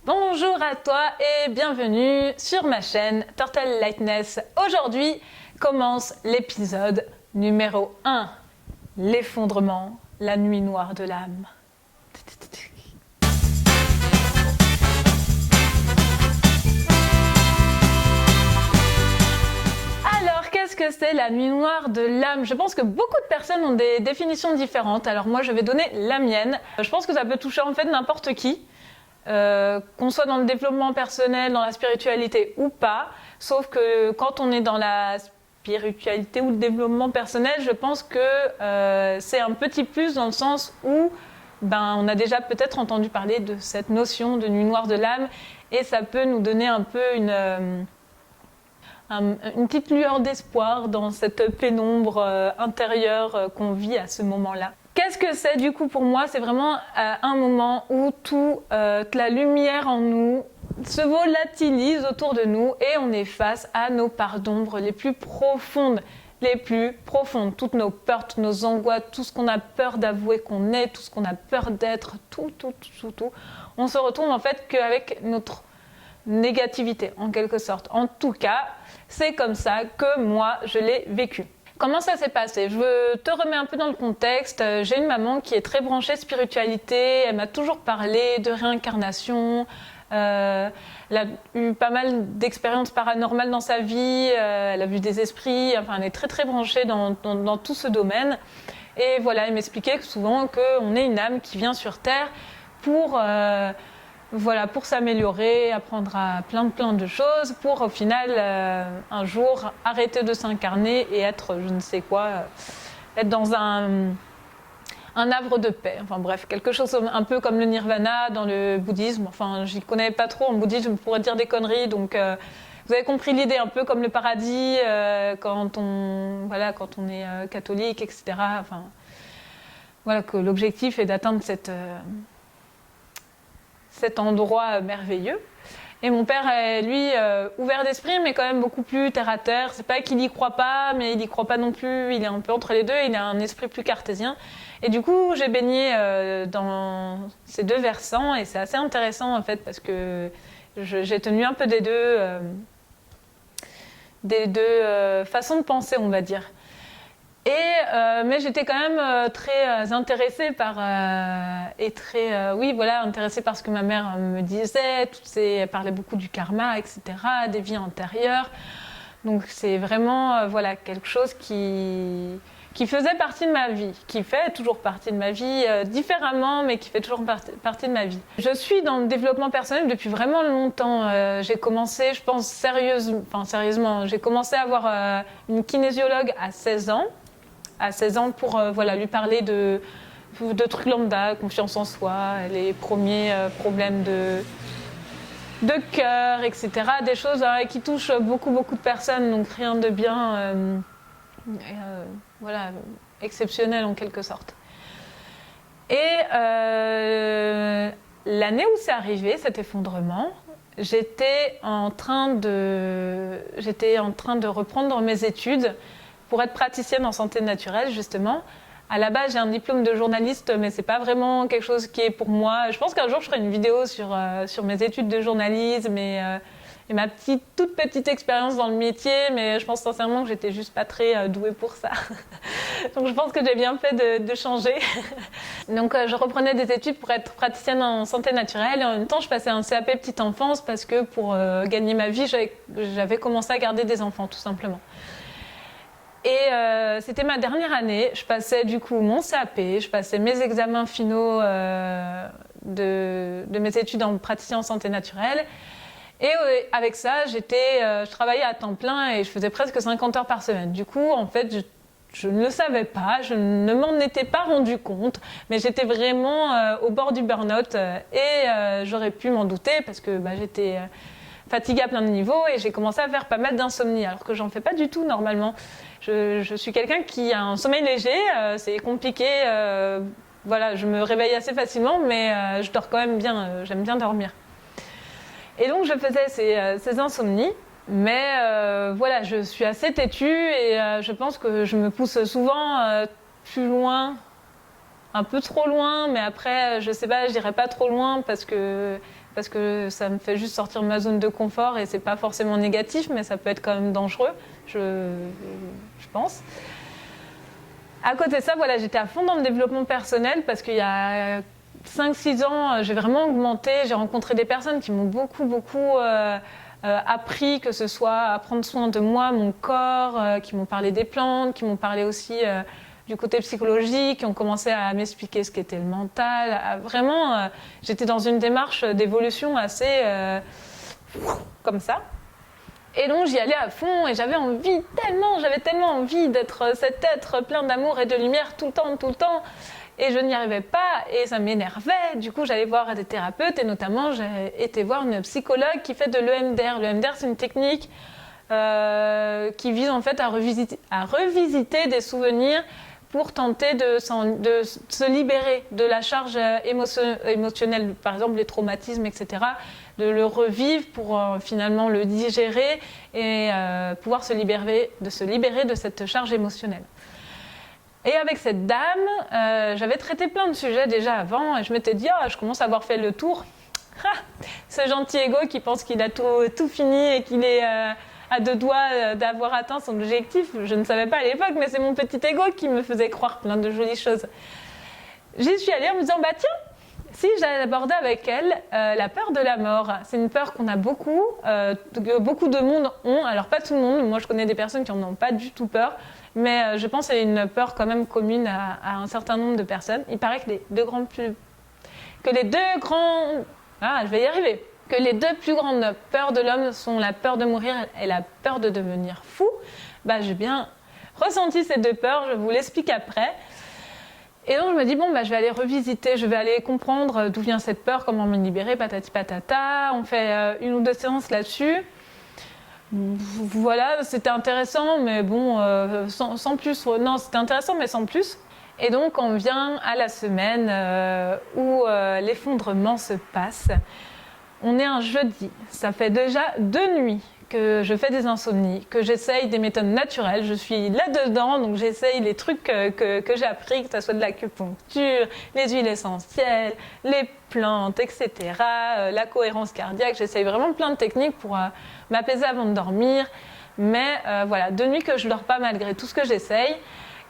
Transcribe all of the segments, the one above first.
Bonjour à toi et bienvenue sur ma chaîne Turtle Lightness. Aujourd'hui commence l'épisode numéro 1, l'effondrement, la nuit noire de l'âme. Alors, qu'est-ce que c'est la nuit noire de l'âme? Je pense que beaucoup de personnes ont des définitions différentes. Alors moi, je vais donner la mienne. Je pense que ça peut toucher en fait n'importe qui. Qu'on soit dans le développement personnel, dans la spiritualité ou pas, sauf que quand on est dans la spiritualité ou le développement personnel, je pense que c'est un petit plus dans le sens où on a déjà peut-être entendu parler de cette notion de nuit noire de l'âme et ça peut nous donner un peu une petite lueur d'espoir dans cette pénombre intérieure qu'on vit à ce moment-là. Qu'est-ce que c'est du coup pour moi? C'est vraiment un moment où toute la lumière en nous se volatilise autour de nous et on est face à nos parts d'ombre les plus profondes. Toutes nos peurs, toutes nos angoisses, tout ce qu'on a peur d'avouer qu'on est, tout ce qu'on a peur d'être, tout. On se retrouve en fait qu'avec notre négativité en quelque sorte. En tout cas, c'est comme ça que moi je l'ai vécu. Comment ça s'est passé? Je te remets un peu dans le contexte. J'ai une maman qui est très branchée spiritualité. Elle m'a toujours parlé de réincarnation. Elle a eu pas mal d'expériences paranormales dans sa vie. Elle a vu des esprits. Enfin, elle est très très branchée dans tout ce domaine. Et voilà, elle m'expliquait souvent qu'on est une âme qui vient sur Terre pour s'améliorer, apprendre à plein de choses, pour au final, un jour, arrêter de s'incarner et être je ne sais quoi, être dans un havre de paix. Enfin bref, quelque chose un peu comme le nirvana dans le bouddhisme. Enfin, j'y connais pas trop en bouddhisme, je pourrais dire des conneries, donc vous avez compris l'idée, un peu comme le paradis, quand on est catholique, etc. Enfin, voilà, que l'objectif est d'atteindre cet endroit merveilleux. Et mon père est, lui, ouvert d'esprit, mais quand même beaucoup plus terre-à-terre. C'est pas qu'il y croit pas, mais il y croit pas non plus. Il est un peu entre les deux, il a un esprit plus cartésien. Et du coup, j'ai baigné dans ces deux versants, et c'est assez intéressant, en fait, parce que j'ai tenu un peu des deux façons de penser, on va dire. Mais j'étais quand même très intéressée par intéressée par ce que ma mère me disait. Elle parlait beaucoup du karma, etc., des vies antérieures. Donc c'est vraiment quelque chose qui faisait partie de ma vie, qui fait toujours partie de ma vie, différemment, mais qui fait toujours partie de ma vie. Je suis dans le développement personnel depuis vraiment longtemps. J'ai commencé, je pense sérieusement, j'ai commencé à avoir une kinésiologue à 16 ans. Pour lui parler de trucs lambda, confiance en soi, les premiers problèmes de cœur, etc. Des choses qui touchent beaucoup de personnes, donc rien de bien exceptionnel en quelque sorte. Et l'année où c'est arrivé, cet effondrement, j'étais en train de reprendre mes études pour être praticienne en santé naturelle, justement. À la base, j'ai un diplôme de journaliste, mais c'est pas vraiment quelque chose qui est pour moi. Je pense qu'un jour, je ferai une vidéo sur mes études de journalisme et ma toute petite expérience dans le métier, mais je pense sincèrement que j'étais juste pas très douée pour ça. Donc je pense que j'ai bien fait de changer. Donc je reprenais des études pour être praticienne en santé naturelle et en même temps, je passais un CAP petite enfance parce que pour gagner ma vie, j'avais commencé à garder des enfants, tout simplement. Et c'était ma dernière année, je passais du coup mon CAP, je passais mes examens finaux de mes études en praticien en santé naturelle. Et avec ça, je travaillais à temps plein et je faisais presque 50 heures par semaine. Du coup, en fait, je ne le savais pas, je ne m'en étais pas rendu compte, mais j'étais vraiment au bord du burn-out et j'aurais pu m'en douter parce que j'étais fatiguée à plein de niveaux et j'ai commencé à faire pas mal d'insomnie, alors que j'en fais pas du tout normalement. Je suis quelqu'un qui a un sommeil léger, c'est compliqué, je me réveille assez facilement, mais je dors quand même bien, j'aime bien dormir. Et donc je faisais ces insomnies, mais je suis assez têtue et je pense que je me pousse souvent plus loin, un peu trop loin, mais après je sais pas, je dirais pas trop loin parce que parce que ça me fait juste sortir de ma zone de confort et c'est pas forcément négatif, mais ça peut être quand même dangereux, je pense. À côté de ça, voilà, j'étais à fond dans le développement personnel parce qu'il y a 5-6 ans, j'ai vraiment augmenté. J'ai rencontré des personnes qui m'ont beaucoup appris, que ce soit à prendre soin de moi, mon corps, qui m'ont parlé des plantes, qui m'ont parlé aussi du côté psychologique, qui ont commencé à m'expliquer ce qu'était le mental. Vraiment, j'étais dans une démarche d'évolution assez comme ça. Et donc j'y allais à fond et j'avais tellement envie d'être cet être plein d'amour et de lumière tout le temps. Et je n'y arrivais pas et ça m'énervait. Du coup, j'allais voir des thérapeutes et notamment j'ai été voir une psychologue qui fait de l'EMDR. L'EMDR, c'est une technique qui vise en fait à revisiter des souvenirs pour tenter de se libérer de la charge émotionnelle, par exemple les traumatismes, etc., de le revivre pour finalement le digérer et pouvoir se libérer de cette charge émotionnelle. Et avec cette dame, j'avais traité plein de sujets déjà avant et je m'étais dit, je commence à avoir fait le tour. Ce gentil ego qui pense qu'il a tout fini et qu'il est à 2 doigts d'avoir atteint son objectif. Je ne savais pas à l'époque, mais c'est mon petit ego qui me faisait croire plein de jolies choses. J'y suis allée en me disant, tiens, si j'abordais avec elle la peur de la mort. C'est une peur qu'on a beaucoup, que beaucoup de monde ont. Alors pas tout le monde, moi je connais des personnes qui n'en ont pas du tout peur, mais je pense que c'est une peur quand même commune à un certain nombre de personnes. Il paraît que que les deux plus grandes peurs de l'homme sont la peur de mourir et la peur de devenir fou. J'ai bien ressenti ces 2 peurs, je vous l'explique après. Et donc je me dis, je vais aller revisiter, je vais aller comprendre d'où vient cette peur, comment me libérer, patati patata. On fait 1 ou 2 séances là-dessus. Voilà, c'était intéressant, mais sans plus. Non, c'était intéressant, mais sans plus. Et donc on vient à la semaine où l'effondrement se passe. On est un jeudi, ça fait déjà 2 nuits que je fais des insomnies, que j'essaye des méthodes naturelles. Je suis là-dedans, donc j'essaye les trucs que j'ai appris, que ce soit de l'acupuncture, les huiles essentielles, les plantes, etc., la cohérence cardiaque. J'essaye vraiment plein de techniques pour m'apaiser avant de dormir. Mais voilà, 2 nuits que je ne dors pas malgré tout ce que j'essaye.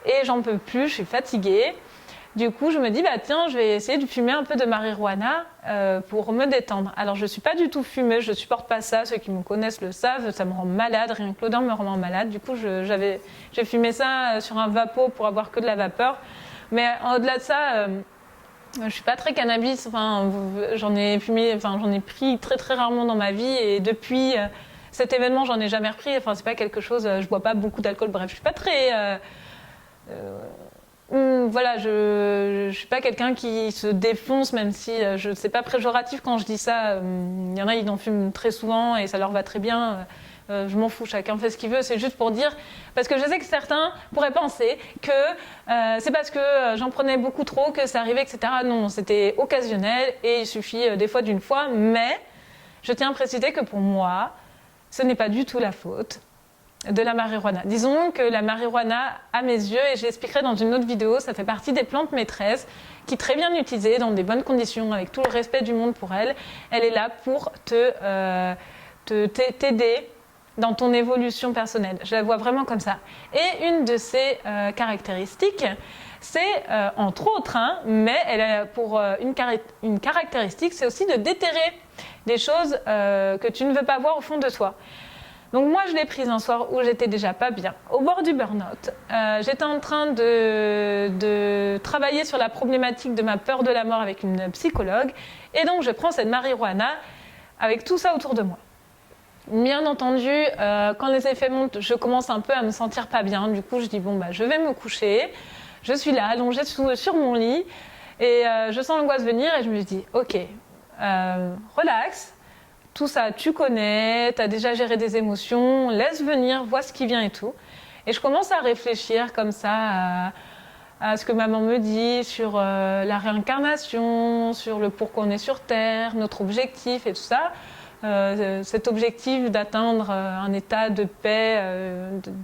Et j'en peux plus, je suis fatiguée. Du coup, je me dis, tiens, je vais essayer de fumer un peu de marijuana pour me détendre. Alors, je ne suis pas du tout fumeuse, je ne supporte pas ça. Ceux qui me connaissent le savent, ça me rend malade. Rien que l'odeur me rend malade. Du coup, j'ai fumé ça sur un vapeau pour avoir que de la vapeur. Mais au-delà de ça, je ne suis pas très cannabis. J'en ai pris très très rarement dans ma vie. Et depuis cet événement, j'en ai jamais repris. C'est pas quelque chose, je ne bois pas beaucoup d'alcool. Bref, je ne suis pas très... voilà, je suis pas quelqu'un qui se défonce, même si c'est pas péjoratif quand je dis ça. Il y en a, ils en fument très souvent et ça leur va très bien. Je m'en fous, chacun fait ce qu'il veut. C'est juste pour dire, parce que je sais que certains pourraient penser que c'est parce que j'en prenais beaucoup trop que ça arrivait, etc. Non, c'était occasionnel et il suffit des fois d'une fois. Mais je tiens à préciser que pour moi, ce n'est pas du tout la faute de la marijuana. Disons que la marijuana, à mes yeux, et je l'expliquerai dans une autre vidéo, ça fait partie des plantes maîtresses qui, très bien utilisées, dans des bonnes conditions, avec tout le respect du monde pour elle, elle est là pour t'aider dans ton évolution personnelle. Je la vois vraiment comme ça. Et une de ses caractéristiques, c'est, entre autres, mais elle a pour une caractéristique, c'est aussi de déterrer des choses que tu ne veux pas voir au fond de toi. Donc moi, je l'ai prise un soir où j'étais déjà pas bien, au bord du burn-out. J'étais en train de travailler sur la problématique de ma peur de la mort avec une psychologue. Et donc, je prends cette marijuana avec tout ça autour de moi. Bien entendu, quand les effets montent, je commence un peu à me sentir pas bien. Du coup, je dis, je vais me coucher. Je suis là, allongée sur mon lit. Et je sens l'angoisse venir et je me dis, ok, relax. Tout ça, tu connais, tu as déjà géré des émotions, laisse venir, vois ce qui vient et tout. Et je commence à réfléchir comme ça à ce que maman me dit sur la réincarnation, sur le pourquoi on est sur Terre, notre objectif et tout ça. Cet objectif d'atteindre un état de paix,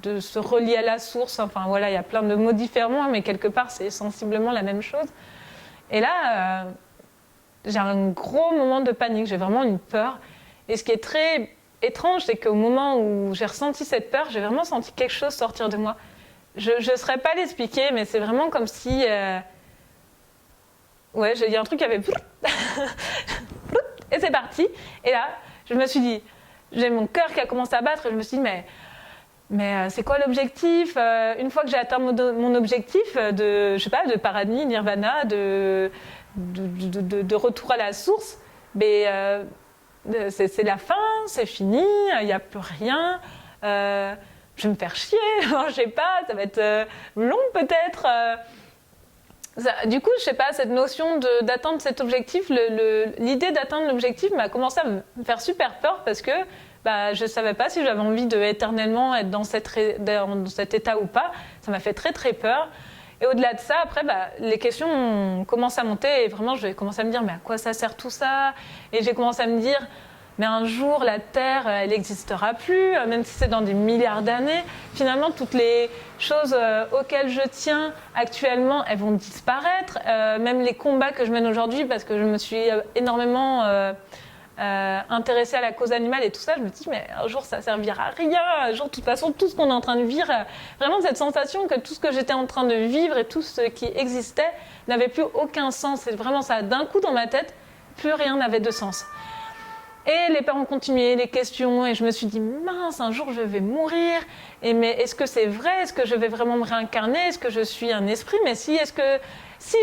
de se relier à la source. Enfin voilà, il y a plein de mots différents, mais quelque part, c'est sensiblement la même chose. Et là... j'ai un gros moment de panique, j'ai vraiment une peur. Et ce qui est très étrange, c'est qu'au moment où j'ai ressenti cette peur, j'ai vraiment senti quelque chose sortir de moi. Je ne saurais pas l'expliquer, mais c'est vraiment comme si... Ouais, il y a un truc qui avait... Et c'est parti. Et là, je me suis dit... J'ai mon cœur qui a commencé à battre et je me suis dit, mais c'est quoi l'objectif? Une fois que j'ai atteint mon objectif de, je sais pas, de paradis, nirvana, de retour à la source, mais c'est la fin, c'est fini, il n'y a plus rien. Je vais me faire chier, je sais pas, ça va être long peut-être. Du coup, je sais pas, cette notion d'atteindre cet objectif, l'idée d'atteindre l'objectif m'a commencé à me faire super peur parce que je savais pas si j'avais envie de éternellement être dans cet état ou pas. Ça m'a fait très très peur. Et au-delà de ça, après, les questions commencent à monter et vraiment, j'ai commencé à me dire, mais à quoi ça sert tout ça? Et j'ai commencé à me dire, mais un jour, la Terre, elle n'existera plus, même si c'est dans des milliards d'années. Finalement, toutes les choses auxquelles je tiens actuellement, elles vont disparaître. Même les combats que je mène aujourd'hui, parce que je me suis énormément intéressée à la cause animale et tout ça, je me dis, mais un jour, ça servira à rien. Un jour, de toute façon, tout ce qu'on est en train de vivre, vraiment cette sensation que tout ce que j'étais en train de vivre et tout ce qui existait n'avait plus aucun sens. C'est vraiment ça, d'un coup dans ma tête, plus rien n'avait de sens. Et les peurs ont continué, les questions, et je me suis dit, mince, un jour je vais mourir, mais est-ce que c'est vrai? Est-ce que je vais vraiment me réincarner? Est-ce que je suis un esprit? Mais si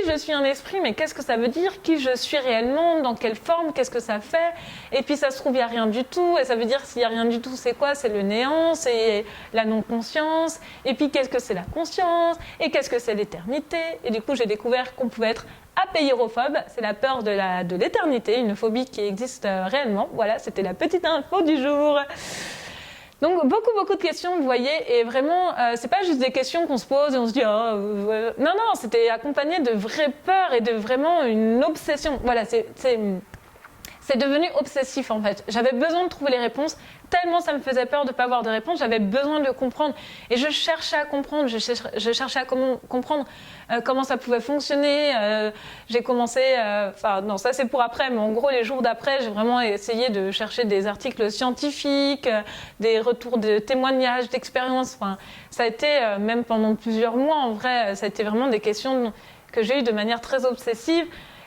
je suis un esprit, mais qu'est-ce que ça veut dire? Qui je suis réellement? Dans quelle forme? Qu'est-ce que ça fait? Et puis ça se trouve, il n'y a rien du tout, et ça veut dire s'il n'y a rien du tout, c'est quoi? C'est le néant, c'est la non-conscience, et puis qu'est-ce que c'est la conscience? Et qu'est-ce que c'est l'éternité? Et du coup, j'ai découvert qu'on pouvait être apéirophobe, c'est la peur de l'éternité, une phobie qui existe réellement. Voilà, c'était la petite info du jour. Donc beaucoup de questions, vous voyez, et vraiment, c'est pas juste des questions qu'on se pose et on se dit non, c'était accompagné de vraies peurs et de vraiment une obsession. Voilà, c'est devenu obsessif en fait. J'avais besoin de trouver les réponses, tellement ça me faisait peur de ne pas avoir de réponse, j'avais besoin de comprendre. Et je cherchais à comprendre, je cherchais à comprendre comment ça pouvait fonctionner. J'ai commencé, non ça c'est pour après, mais en gros les jours d'après, j'ai vraiment essayé de chercher des articles scientifiques, des retours de témoignages, d'expériences. Ça a été, même pendant plusieurs mois en vrai, ça a été vraiment des questions que j'ai eues de manière très obsessive,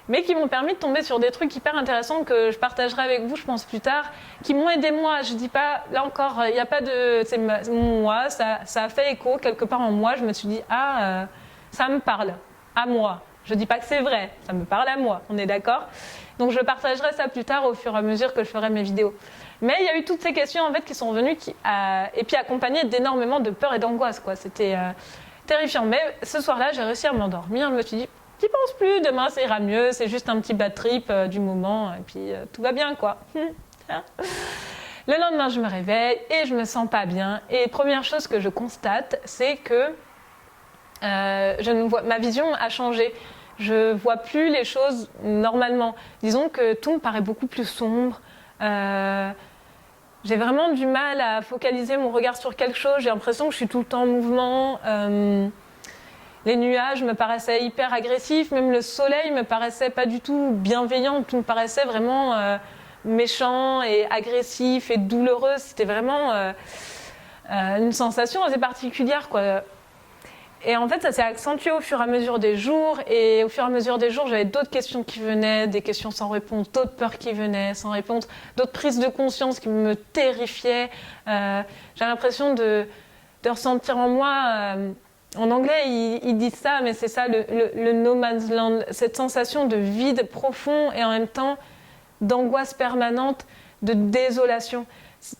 mais qui m'ont permis de tomber sur des trucs hyper intéressants que je partagerai avec vous, je pense, plus tard, qui m'ont aidé moi. Je dis pas, là encore, il n'y a pas de... C'est moi, ça a fait écho quelque part en moi. Je me suis dit, ça me parle, à moi. Je dis pas que c'est vrai, ça me parle à moi, on est d'accord? Donc je partagerai ça plus tard au fur et à mesure que je ferai mes vidéos. Mais il y a eu toutes ces questions en fait qui sont venues, et puis accompagnées d'énormément de peur et d'angoisse, quoi. C'était terrifiant. Mais ce soir-là, j'ai réussi à m'endormir. Je me suis dit, j'y pense plus, demain ça ira mieux, c'est juste un petit bad trip du moment, et puis tout va bien, quoi. Le lendemain, je me réveille et je me sens pas bien. Et première chose que je constate, c'est que ma vision a changé. Je vois plus les choses normalement. Disons que tout me paraît beaucoup plus sombre. J'ai vraiment du mal à focaliser mon regard sur quelque chose. J'ai l'impression que je suis tout le temps en mouvement. Les nuages me paraissaient hyper agressifs, même le soleil me paraissait pas du tout bienveillant, tout me paraissait vraiment méchant et agressif et douloureux. C'était vraiment une sensation assez particulière, quoi. Et en fait, ça s'est accentué au fur et à mesure des jours, et au fur et à mesure des jours, j'avais d'autres questions qui venaient, des questions sans réponse, d'autres peurs qui venaient sans réponse, d'autres prises de conscience qui me terrifiaient. J'ai l'impression de ressentir en moi... En anglais, ils disent ça, mais c'est ça le no man's land, cette sensation de vide profond et en même temps d'angoisse permanente, de désolation.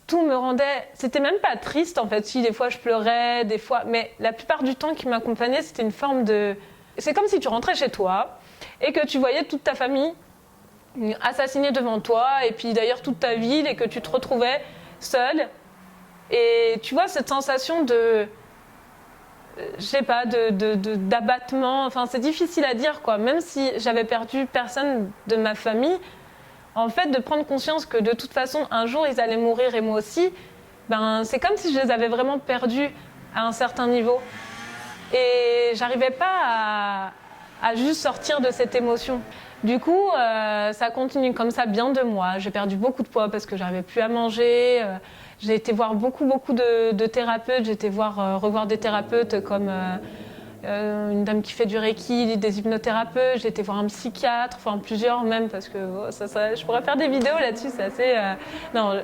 Tout me rendait... C'était même pas triste en fait, si des fois je pleurais, des fois... Mais la plupart du temps qui m'accompagnait, c'était une forme de... C'est comme si tu rentrais chez toi et que tu voyais toute ta famille assassinée devant toi, et puis d'ailleurs toute ta ville, et que tu te retrouvais seule. Et tu vois cette sensation de... je sais pas, d'abattement, enfin c'est difficile à dire, quoi. Même si j'avais perdu personne de ma famille, en fait de prendre conscience que de toute façon un jour ils allaient mourir et moi aussi, c'est comme si je les avais vraiment perdus à un certain niveau. Et j'arrivais pas à juste sortir de cette émotion. Du coup, ça continue comme ça bien 2 mois. J'ai perdu beaucoup de poids parce que j'arrivais plus à manger. J'ai été voir beaucoup de thérapeutes. J'ai été revoir des thérapeutes comme une dame qui fait du Reiki, des hypnothérapeutes. J'ai été voir un psychiatre, enfin plusieurs même, parce que je pourrais faire des vidéos là-dessus. C'est assez... non,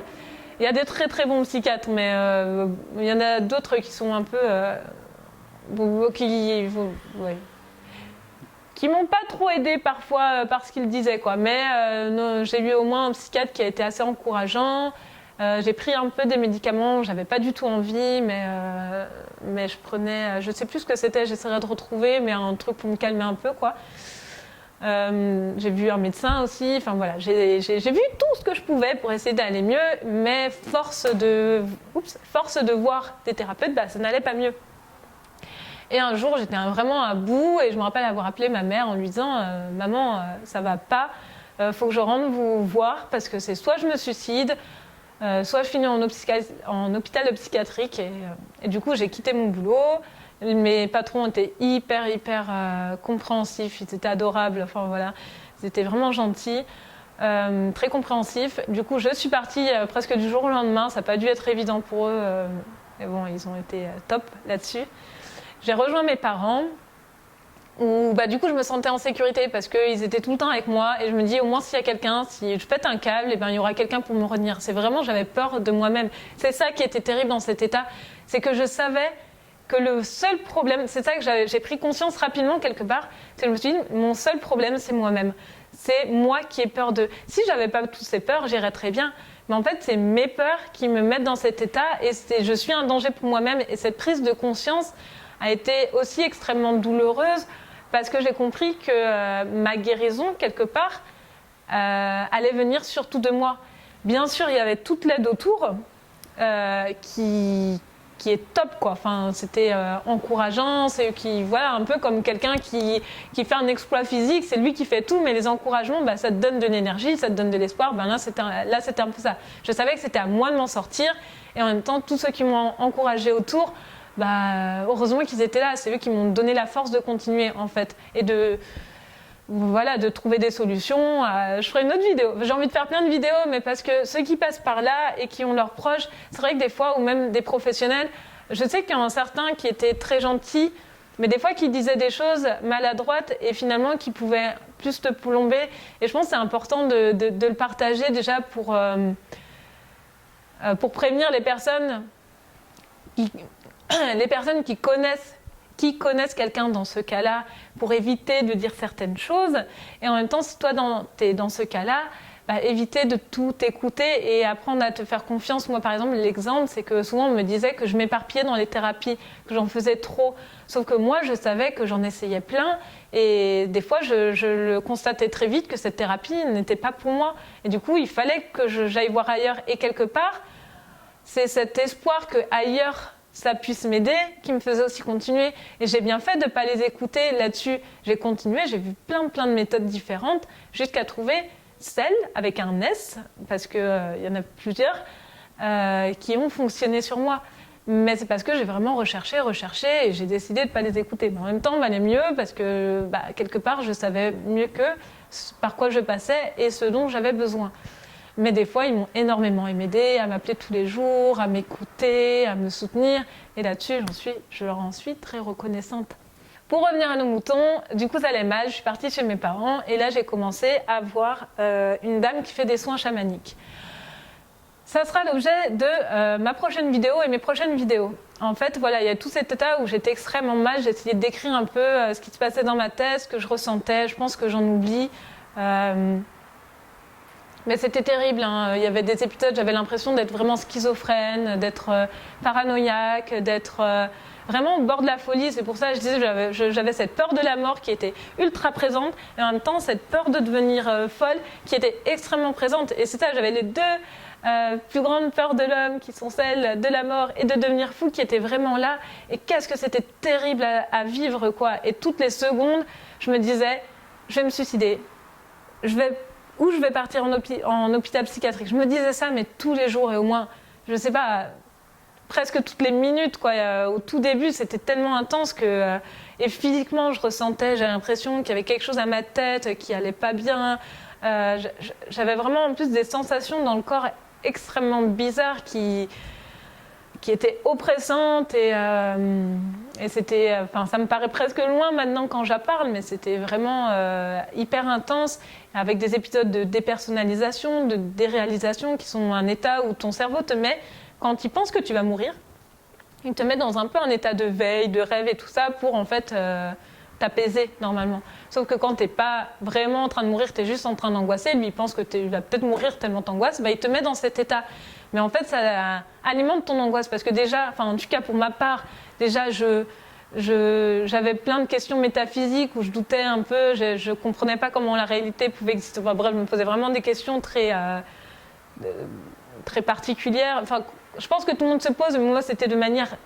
il y a des très très bons psychiatres, mais il y en a d'autres qui sont un peu... qui m'ont pas trop aidé parfois par ce qu'ils disaient, quoi. Mais non, j'ai eu au moins un psychiatre qui a été assez encourageant. J'ai pris un peu des médicaments, j'avais pas du tout envie, mais je prenais, je sais plus ce que c'était, j'essaierai de retrouver, mais un truc pour me calmer un peu, quoi. J'ai vu un médecin aussi, enfin voilà, j'ai vu tout ce que je pouvais pour essayer d'aller mieux, mais force de voir des thérapeutes, ça n'allait pas mieux. Et un jour, j'étais vraiment à bout et je me rappelle avoir appelé ma mère en lui disant « Maman, ça va pas, faut que je rentre vous voir parce que c'est soit je me suicide, soit je finis en hôpital psychiatrique. » Et du coup, j'ai quitté mon boulot. Mes patrons étaient hyper compréhensifs, ils étaient adorables, enfin voilà, ils étaient vraiment gentils. Très compréhensifs. Du coup, je suis partie presque du jour au lendemain. Ça n'a pas dû être évident pour eux, mais bon, ils ont été top là-dessus. J'ai rejoint mes parents, où du coup je me sentais en sécurité parce qu'ils étaient tout le temps avec moi et je me dis au moins s'il y a quelqu'un, si je pète un câble, il y aura quelqu'un pour me retenir. C'est vraiment, j'avais peur de moi-même. C'est ça qui était terrible dans cet état, c'est que je savais que le seul problème, c'est ça que j'ai pris conscience rapidement quelque part, c'est que je me suis dit mon seul problème c'est moi-même. C'est moi qui ai peur de... Si j'avais pas toutes ces peurs, j'irais très bien. Mais en fait, c'est mes peurs qui me mettent dans cet état et je suis un danger pour moi-même. Et cette prise de conscience a été aussi extrêmement douloureuse parce que j'ai compris que ma guérison, quelque part, allait venir surtout de moi. Bien sûr, il y avait toute l'aide autour qui est top, quoi. Enfin, c'était encourageant, c'est voilà, un peu comme quelqu'un qui fait un exploit physique, c'est lui qui fait tout, mais les encouragements, ça te donne de l'énergie, ça te donne de l'espoir. Là, c'était un peu ça. Je savais que c'était à moi de m'en sortir, et en même temps, tous ceux qui m'ont encouragé autour, heureusement qu'ils étaient là, c'est eux qui m'ont donné la force de continuer, en fait, et de trouver des solutions. Je ferai une autre vidéo. J'ai envie de faire plein de vidéos, mais parce que ceux qui passent par là et qui ont leurs proches, c'est vrai que des fois, ou même des professionnels, je sais qu'il y en a certains qui étaient très gentils, mais des fois qui disaient des choses maladroites et finalement qui pouvaient plus te plomber. Et je pense que c'est important de le partager déjà pour prévenir les personnes qui connaissent quelqu'un dans ce cas-là, pour éviter de dire certaines choses. Et en même temps, si toi, tu es dans ce cas-là, éviter de tout écouter et apprendre à te faire confiance. Moi, par exemple, l'exemple, c'est que souvent, on me disait que je m'éparpillais dans les thérapies, que j'en faisais trop. Sauf que moi, je savais que j'en essayais plein. Et des fois, je le constatais très vite que cette thérapie n'était pas pour moi. Et du coup, il fallait que j'aille voir ailleurs. Et quelque part, c'est cet espoir qu'ailleurs, ça puisse m'aider, qui me faisait aussi continuer. Et j'ai bien fait de ne pas les écouter là-dessus. J'ai continué, j'ai vu plein de méthodes différentes, jusqu'à trouver celle, avec un S, parce qu'il y en a plusieurs, qui ont fonctionné sur moi. Mais c'est parce que j'ai vraiment recherché, et j'ai décidé de ne pas les écouter. Mais en même temps, on valait mieux, parce que quelque part, je savais mieux qu'eux par quoi je passais et ce dont j'avais besoin. Mais des fois, ils m'ont énormément aidé, à m'appeler tous les jours, à m'écouter, à me soutenir. Et là-dessus, je leur en suis très reconnaissante. Pour revenir à nos moutons, du coup, ça allait mal. Je suis partie chez mes parents et là, j'ai commencé à voir une dame qui fait des soins chamaniques. Ça sera l'objet de ma prochaine vidéo et mes prochaines vidéos. En fait, voilà, il y a tout cet état où j'étais extrêmement mal. J'ai essayé de décrire un peu ce qui se passait dans ma tête, ce que je ressentais. Je pense que j'en oublie. Mais c'était terrible, hein. Il y avait des épisodes, j'avais l'impression d'être vraiment schizophrène, d'être paranoïaque, d'être vraiment au bord de la folie. C'est pour ça que je disais j'avais cette peur de la mort qui était ultra présente, et en même temps cette peur de devenir folle qui était extrêmement présente. Et c'est ça, j'avais les deux plus grandes peurs de l'homme, qui sont celles de la mort et de devenir fou, qui étaient vraiment là. Et qu'est-ce que c'était terrible à vivre, quoi. Et toutes les secondes, je me disais, je vais me suicider, je vais partir en hôpital psychiatrique. Je me disais ça, mais tous les jours, et au moins, je ne sais pas, presque toutes les minutes, quoi. Au tout début, c'était tellement intense que et physiquement, j'avais l'impression qu'il y avait quelque chose à ma tête qui allait pas bien. J'avais vraiment en plus des sensations dans le corps extrêmement bizarres qui étaient oppressantes et c'était, enfin, ça me paraît presque loin maintenant quand j'en parle, mais c'était vraiment hyper intense, avec des épisodes de dépersonnalisation, de déréalisation, qui sont un état où ton cerveau te met, quand il pense que tu vas mourir, il te met dans un peu un état de veille, de rêve et tout ça pour en fait t'apaiser normalement. Sauf que quand t'es pas vraiment en train de mourir, t'es juste en train d'angoisser, lui il pense que tu vas peut-être mourir tellement t'angoisses, bah, il te met dans cet état. Mais en fait ça alimente ton angoisse parce que déjà, enfin en tout cas pour ma part, déjà j'avais plein de questions métaphysiques où je doutais un peu, je comprenais pas comment la réalité pouvait exister. Enfin, bref, je me posais vraiment des questions très particulières. Enfin, je pense que tout le monde se pose, mais moi c'était de manière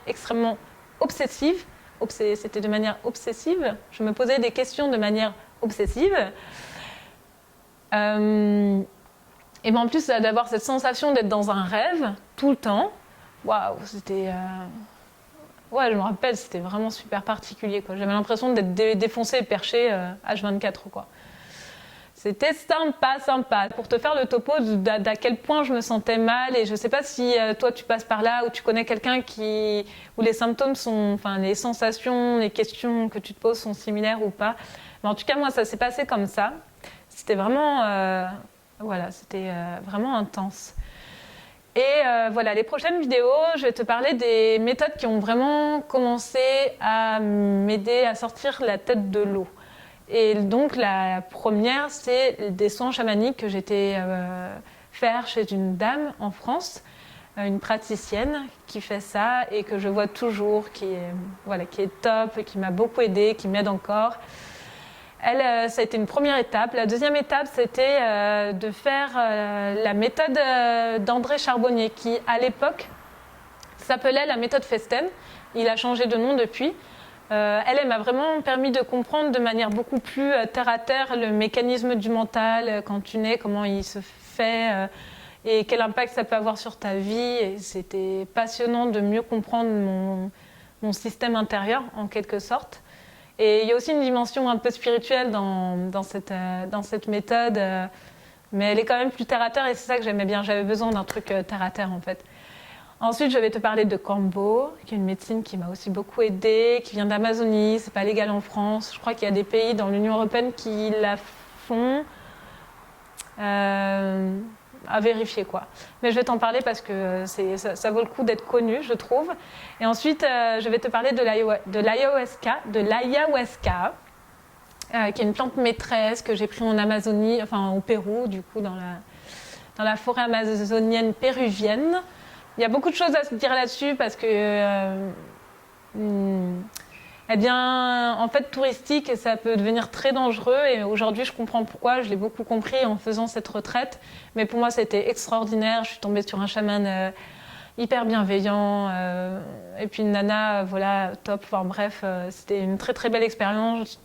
extrêmement obsessive. C'était de manière obsessive. Je me posais des questions de manière obsessive. Et ben en plus d'avoir cette sensation d'être dans un rêve tout le temps, waouh, c'était ouais, je me rappelle, c'était vraiment super particulier, quoi. J'avais l'impression d'être défoncée et perchée H24, quoi. C'était sympa. Pour te faire le topo d'à quel point je me sentais mal, et je sais pas si toi tu passes par là ou tu connais quelqu'un où les symptômes sont, enfin les sensations, les questions que tu te poses sont similaires ou pas. Mais en tout cas moi ça s'est passé comme ça. C'était vraiment, voilà, c'était vraiment intense. Et voilà, les prochaines vidéos, je vais te parler des méthodes qui ont vraiment commencé à m'aider à sortir la tête de l'eau. Et donc la première, c'est des soins chamaniques que j'étais faire chez une dame en France, une praticienne qui fait ça et que je vois toujours, qui est top, qui m'a beaucoup aidée, qui m'aide encore. Elle, ça a été une première étape. La deuxième étape, c'était de faire la méthode d'André Charbonnier, qui à l'époque s'appelait la méthode Festen. Il a changé de nom depuis. Elle m'a vraiment permis de comprendre de manière beaucoup plus terre à terre le mécanisme du mental, quand tu nais, comment il se fait et quel impact ça peut avoir sur ta vie. Et c'était passionnant de mieux comprendre mon système intérieur en quelque sorte. Et il y a aussi une dimension un peu spirituelle dans cette méthode, mais elle est quand même plus terre à terre et c'est ça que j'aimais bien. J'avais besoin d'un truc terre à terre en fait. Ensuite, je vais te parler de Kambo, qui est une médecine qui m'a aussi beaucoup aidée, qui vient d'Amazonie. C'est pas légal en France. Je crois qu'il y a des pays dans l'Union européenne qui la font. À vérifier quoi. Mais je vais t'en parler parce que ça vaut le coup d'être connu, je trouve. Et ensuite, je vais te parler de l'ayahuasca, qui est une plante maîtresse que j'ai pris en Amazonie, enfin au Pérou, du coup, dans la forêt amazonienne péruvienne. Il y a beaucoup de choses à se dire là-dessus parce que, eh bien, en fait, touristique, ça peut devenir très dangereux. Et aujourd'hui, je comprends pourquoi. Je l'ai beaucoup compris en faisant cette retraite. Mais pour moi, c'était extraordinaire. Je suis tombée sur un chaman hyper bienveillant. Et puis une nana, voilà, top. Enfin bref, c'était une très très belle expérience.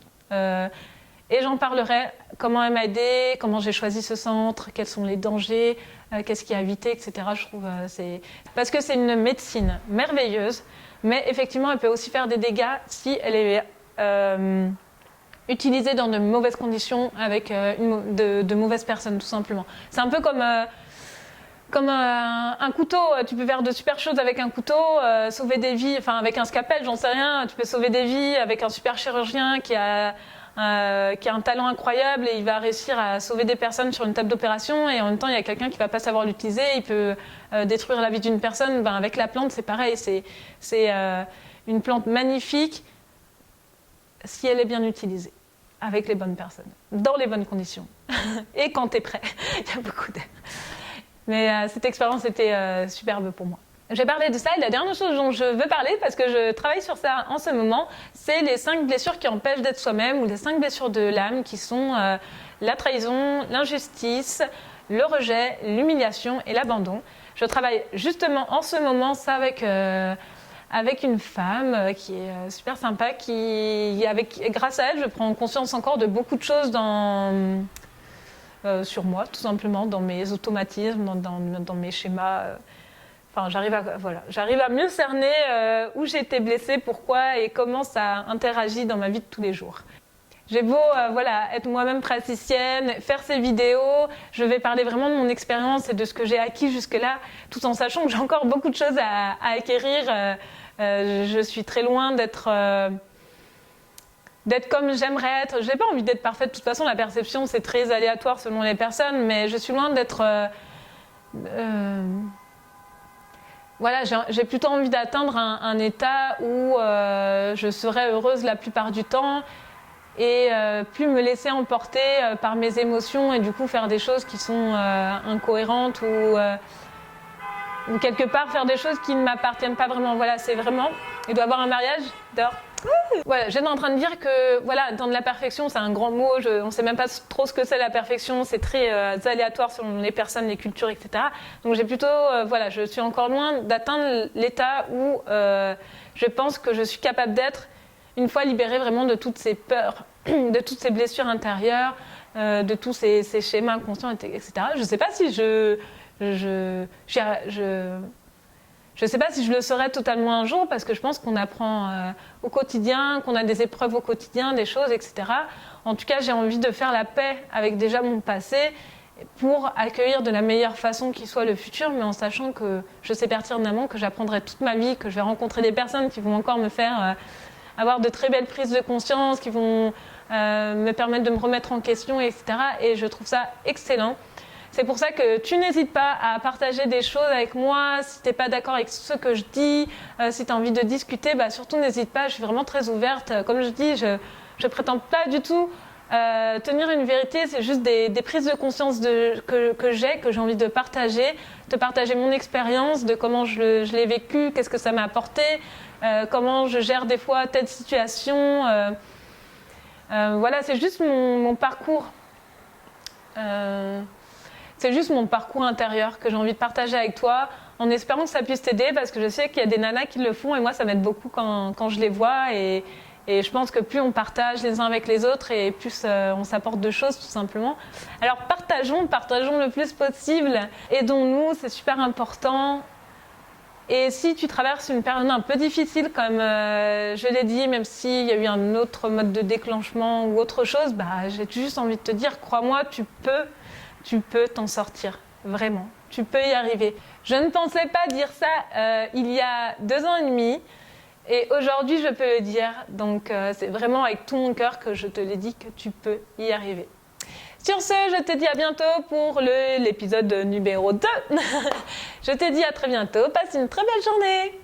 Et j'en parlerai, comment elle m'a aidée, comment j'ai choisi ce centre, quels sont les dangers, qu'est-ce qui a évité, etc. Je trouve parce que c'est une médecine merveilleuse, mais effectivement, elle peut aussi faire des dégâts si elle est utilisée dans de mauvaises conditions avec de mauvaises personnes, tout simplement. C'est un peu comme un couteau. Tu peux faire de super choses avec un couteau, sauver des vies, enfin avec un scalpel, j'en sais rien. Tu peux sauver des vies avec un super chirurgien qui a un talent incroyable et il va réussir à sauver des personnes sur une table d'opération, et en même temps il y a quelqu'un qui va pas savoir l'utiliser, il peut détruire la vie d'une personne. Ben, avec la plante c'est pareil, c'est une plante magnifique si elle est bien utilisée, avec les bonnes personnes, dans les bonnes conditions et quand tu es prêt. Il y a beaucoup d'air. Mais cette expérience était superbe pour moi. J'ai parlé de ça, et la dernière chose dont je veux parler, parce que je travaille sur ça en ce moment, c'est les 5 blessures qui empêchent d'être soi-même, ou les 5 blessures de l'âme, qui sont la trahison, l'injustice, le rejet, l'humiliation et l'abandon. Je travaille justement en ce moment ça avec une femme qui est super sympa, grâce à elle, je prends conscience encore de beaucoup de choses sur moi, tout simplement, dans mes automatismes, dans mes schémas. Enfin, j'arrive à mieux cerner où j'ai été blessée, pourquoi et comment ça interagit dans ma vie de tous les jours. J'ai beau être moi-même praticienne, faire ces vidéos, je vais parler vraiment de mon expérience et de ce que j'ai acquis jusque-là, tout en sachant que j'ai encore beaucoup de choses à acquérir. Je suis très loin d'être comme j'aimerais être. J'ai pas envie d'être parfaite. De toute façon, la perception, c'est très aléatoire selon les personnes, mais je suis loin d'être... j'ai plutôt envie d'atteindre un état où je serais heureuse la plupart du temps et plus me laisser emporter par mes émotions et du coup faire des choses qui sont incohérentes ou quelque part faire des choses qui ne m'appartiennent pas vraiment. Voilà, c'est vraiment... Il doit y avoir un mariage dehors. Voilà, j'étais en train de dire que dans de la perfection, c'est un grand mot, on ne sait même pas trop ce que c'est la perfection, c'est très aléatoire selon les personnes, les cultures, etc. Donc j'ai plutôt, je suis encore loin d'atteindre l'état où je pense que je suis capable d'être une fois libérée vraiment de toutes ces peurs, de toutes ces blessures intérieures, de tous ces schémas inconscients, etc. Je ne sais pas si je sais pas si je le serai totalement un jour parce que je pense qu'on apprend au quotidien, qu'on a des épreuves au quotidien, des choses, etc. En tout cas, j'ai envie de faire la paix avec déjà mon passé pour accueillir de la meilleure façon qui soit le futur, mais en sachant que je sais pertinemment que j'apprendrai toute ma vie, que je vais rencontrer des personnes qui vont encore me faire avoir de très belles prises de conscience, qui vont me permettre de me remettre en question, etc. Et je trouve ça excellent. C'est pour ça que tu n'hésites pas à partager des choses avec moi. Si tu n'es pas d'accord avec ce que je dis, si tu as envie de discuter, surtout n'hésite pas. Je suis vraiment très ouverte. Comme je dis, je ne prétends pas du tout tenir une vérité. C'est juste des prises de conscience que j'ai envie de partager mon expérience, de comment je l'ai vécu, qu'est-ce que ça m'a apporté, comment je gère des fois telle situation. C'est juste mon parcours. C'est juste mon parcours intérieur que j'ai envie de partager avec toi, en espérant que ça puisse t'aider, parce que je sais qu'il y a des nanas qui le font, et moi ça m'aide beaucoup quand je les vois, et je pense que plus on partage les uns avec les autres, et plus on s'apporte de choses, tout simplement. Alors partageons le plus possible, aidons-nous, c'est super important. Et si tu traverses une période un peu difficile, comme je l'ai dit, même s'il y a eu un autre mode de déclenchement ou autre chose, j'ai juste envie de te dire, crois-moi, tu peux t'en sortir, vraiment. Tu peux y arriver. Je ne pensais pas dire ça il y a 2 ans et demi. Et aujourd'hui, je peux le dire. Donc, c'est vraiment avec tout mon cœur que je te l'ai dit que tu peux y arriver. Sur ce, je te dis à bientôt pour l'épisode numéro 2. Je te dis à très bientôt. Passe une très belle journée.